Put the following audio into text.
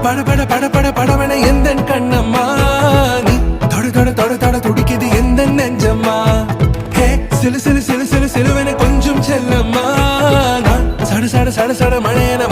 பட பட பட பட படவன எந்த கண்ணம்மா நீ தொட தொட தொட தொட துடிக்குது எந்த நெஞ்சம்மா ஹே சிலு சிலு சிலு சிலு சிலுவன கொஞ்சம் செல்லம்மா நான் சட சட சட சட மழையன